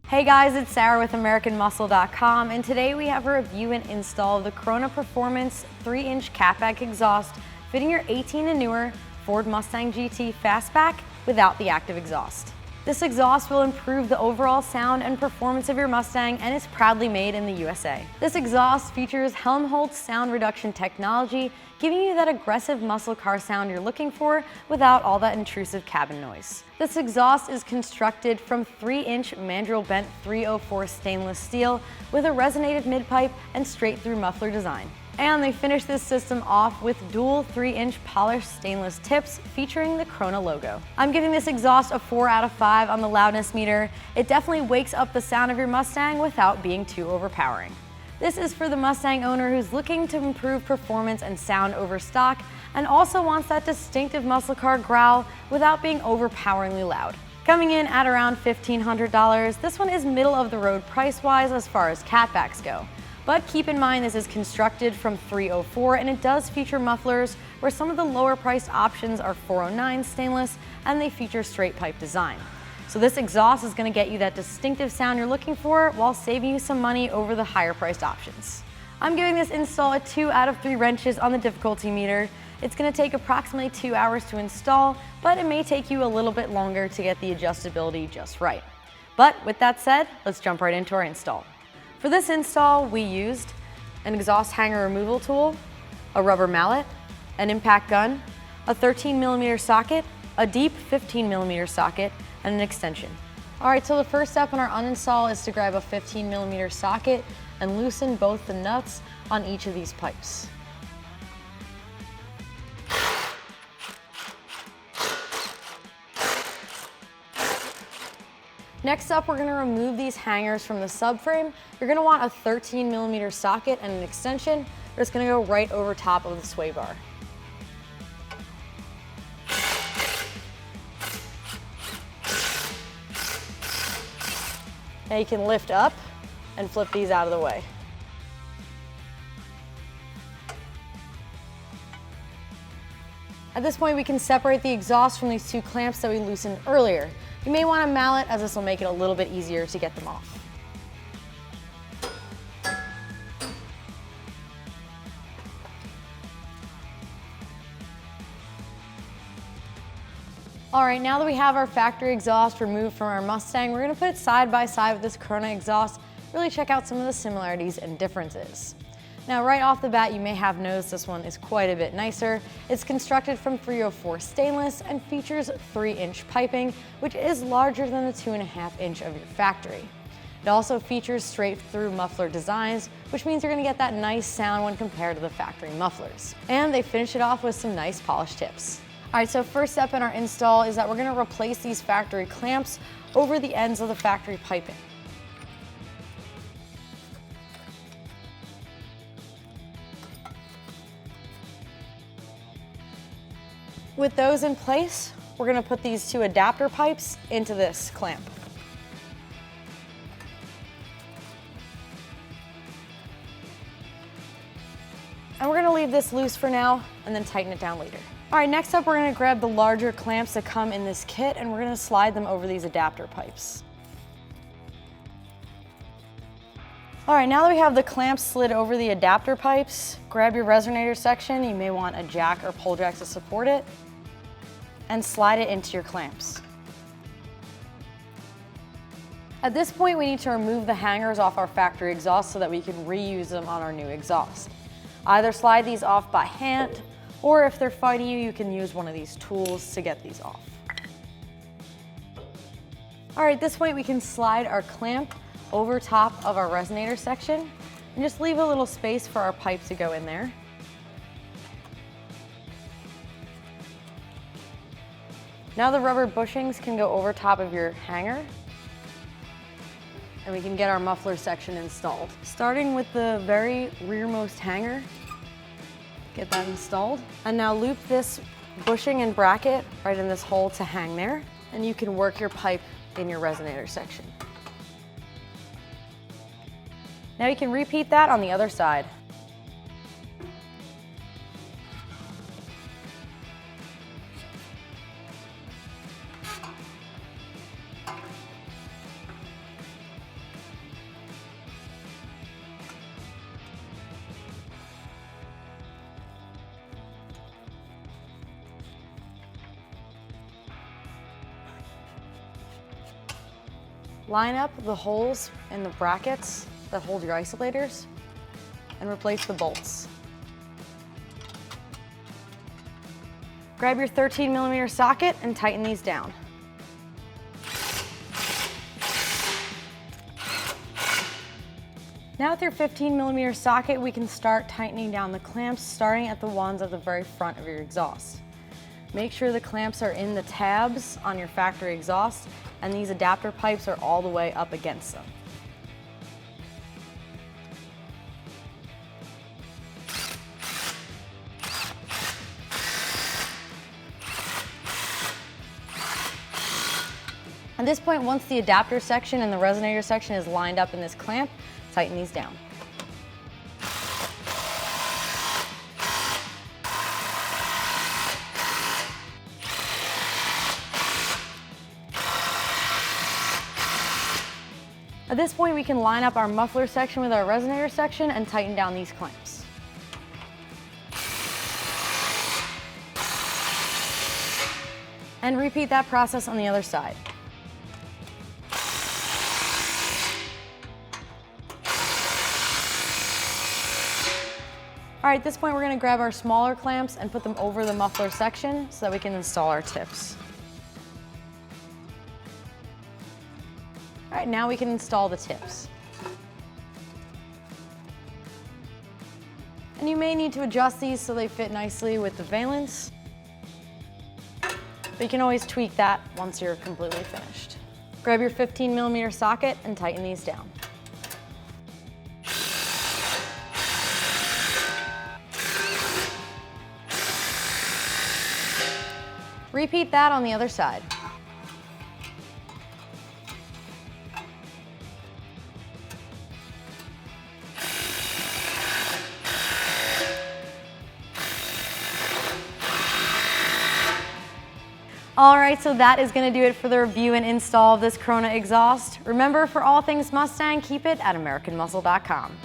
Hey guys, it's Sarah with AmericanMuscle.com, and today we have a review and install of the Krona Performance 3-inch Cat-Back exhaust fitting your 18 and newer Ford Mustang GT Fastback without the active exhaust. This exhaust will improve the overall sound and performance of your Mustang and is proudly made in the USA. This exhaust features Helmholtz sound reduction technology, giving you that aggressive muscle car sound you're looking for without all that intrusive cabin noise. This exhaust is constructed from 3-inch mandrel-bent 304 stainless steel with a resonated midpipe and straight-through muffler design. And they finished this system off with dual 3-inch polished stainless tips featuring the Krona logo. I'm giving this exhaust a 4 out of 5 on the loudness meter. It definitely wakes up the sound of your Mustang without being too overpowering. This is for the Mustang owner who's looking to improve performance and sound over stock and also wants that distinctive muscle car growl without being overpoweringly loud. Coming in at around $1,500, this one is middle of the road price-wise as far as Cat-Backs go. But keep in mind this is constructed from 304 and it does feature mufflers, where some of the lower priced options are 409 stainless and they feature straight pipe design. So this exhaust is going to get you that distinctive sound you're looking for while saving you some money over the higher priced options. I'm giving this install a 2 out of 3 wrenches on the difficulty meter. It's going to take approximately 2 hours to install, but it may take you a little bit longer to get the adjustability just right. But with that said, let's jump right into our install. For this install, we used an exhaust hanger removal tool, a rubber mallet, an impact gun, a 13mm socket, a deep 15mm socket, and an extension. All right, so the first step in our uninstall is to grab a 15mm socket and loosen both the nuts on each of these pipes. Next up, we're going to remove these hangers from the subframe. You're going to want a 13mm socket and an extension. We're just going to go right over top of the sway bar. Now you can lift up and flip these out of the way. At this point, we can separate the exhaust from these 2 clamps that we loosened earlier. You may want a mallet, as this will make it a little bit easier to get them off. All right, now that we have our factory exhaust removed from our Mustang, we're going to put it side by side with this Krona exhaust, really check out some of the similarities and differences. Now, right off the bat, you may have noticed this one is quite a bit nicer. It's constructed from 304 stainless and features 3-inch piping, which is larger than the 2.5-inch of your factory. It also features straight-through muffler designs, which means you're going to get that nice sound when compared to the factory mufflers. And they finish it off with some nice polished tips. All right, so first step in our install is that we're going to replace these factory clamps over the ends of the factory piping. With those in place, we're going to put these 2 adapter pipes into this clamp. And we're going to leave this loose for now and then tighten it down later. All right, next up we're going to grab the larger clamps that come in this kit and we're going to slide them over these adapter pipes. All right, now that we have the clamps slid over the adapter pipes, grab your resonator section. You may want a jack or pull jack to support it, and slide it into your clamps. At this point, we need to remove the hangers off our factory exhaust so that we can reuse them on our new exhaust. Either slide these off by hand Or if they're fighting you, you can use one of these tools to get these off. All right, at this point we can slide our clamp over top of our resonator section and just leave a little space for our pipe to go in there. Now the rubber bushings can go over top of your hanger, and we can get our muffler section installed. Starting with the very rearmost hanger, get that installed. And now loop this bushing and bracket right in this hole to hang there, and you can work your pipe in your resonator section. Now you can repeat that on the other side. Line up the holes in the brackets that hold your isolators and replace the bolts. Grab your 13mm socket and tighten these down. Now with your 15mm socket, we can start tightening down the clamps, starting at the ones at the very front of your exhaust. Make sure the clamps are in the tabs on your factory exhaust, and these adapter pipes are all the way up against them. At this point, once the adapter section and the resonator section is lined up in this clamp, tighten these down. At this point, we can line up our muffler section with our resonator section and tighten down these clamps. And repeat that process on the other side. All right, at this point, we're going to grab our smaller clamps and put them over the muffler section so that we can install our tips. All right, now we can install the tips. And you may need to adjust these so they fit nicely with the valence, but you can always tweak that once you're completely finished. Grab your 15mm socket and tighten these down. Repeat that on the other side. All right, so that is going to do it for the review and install of this Krona exhaust. Remember, for all things Mustang, keep it at AmericanMuscle.com.